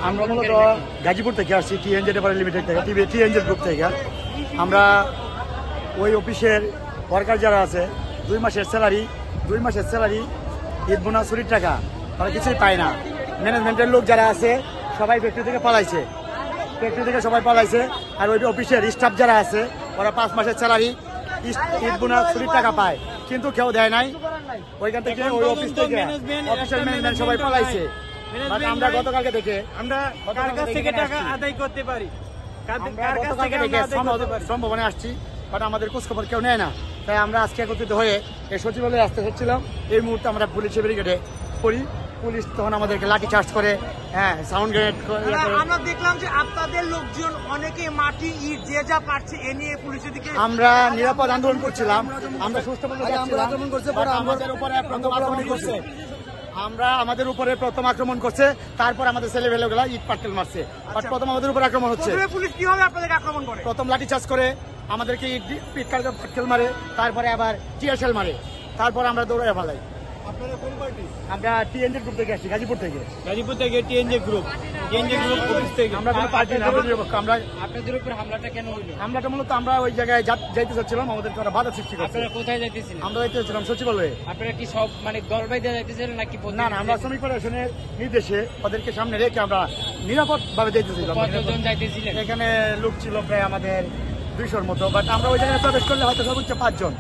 আমরা মূলত গাজীপুর থেকে আসছি টিএনজেড লিমিটেড থেকে টিএনজেড গ্রুপ থেকে। আমরা ওই অফিসের ওয়ার্কার যারা আছে 2 মাসের স্যালারি ঈদ বোনাস ছুটির টাকা তারা কিছুই পায় না। ম্যানেজমেন্টের লোক যারা আছে সবাই ফ্যাক্টরি থেকে পালাইছে, আর ওই অফিসের স্টাফ যারা আছে ওরা 5 মাসের স্যালারি ঈদ বোনাস ছুটির টাকা পায়, কিন্তু কেউ দেয় নাই। ওইখান থেকে ওই অফিস থেকে অফিসের ম্যানেজমেন্ট সবাই পালাইছে। আমরা গতকালকে দেখে কার কাছ থেকে টাকা আদায় করতে পারি, সম্ভাবনা আসছি, বাট আমাদের খোঁজখবর কেউ নেয় না। তাই আমরা আজকে একত্রিত হয়ে এই সচিবালয়ে আসতে হচ্ছিলাম। এই মুহূর্তে আমরা পুলিশের ব্রিগেডে পড়ি। পুলিশ তখন আমাদেরকে লাঠি চার্জ করে, সাউন্ড গ্রেনেড। আমরা দেখলাম যে আপনাদের লোকজন অনেকে মাটি ইট যে যা পারছে এ নিয়ে পুলিশের দিকে। আমরা নিরাপদ আন্দোলন করছিলাম, আমরা সুষ্ঠুভাবে আমাদের উপরে প্রথম আক্রমণ করছে, তারপর আমাদের ছেলেবেলেগুলা ইট পাটকেল মারছে। প্রথম আমাদের উপর আক্রমণ হচ্ছে। পুলিশ কিভাবে আপনাদেরকে আক্রমণ করে? প্রথম লাঠি চার্জ করে আমাদেরকে ইট পাটকেল মারে, তারপরে আবার টিয়ারশেল মারে, তারপর আমরা দৌড়ে পালাই। আমরা টিএনজে গ্রুপ থেকে আসছি, গাজীপুর থেকে টিএনজে গ্রুপ অফিস থেকে। আমরা কোনো পার্টি না, আমরা আপনাদের উপর হামলাটা কেন হলো? হামলাটা মূলত আমরা ওই জায়গায় যাইতে চাচ্ছিলাম, আমাদেরকে ওরা বাধা সৃষ্টি করছে। আপনারা কোথায় যাইতেছিলেন? আমরা যাইতেছিলাম সচিবালয়ে। আপনারা কি সব মানে দল বাইদা যাইতেছিলেন নাকি? না, আমরা শ্রমিক ফেডারেশনের নির্দেশে ওদেরকে সামনে রেখে আমরা নিরাপদ ভাবে যাইতেছিলাম। কতজন যাইতেছিলেন? এখানে লোক ছিল প্রায় আমাদের 200-র মতো, বাট আমরা ওই জায়গায় প্রবেশ করলে হয়তো সর্বোচ্চ 5 জন।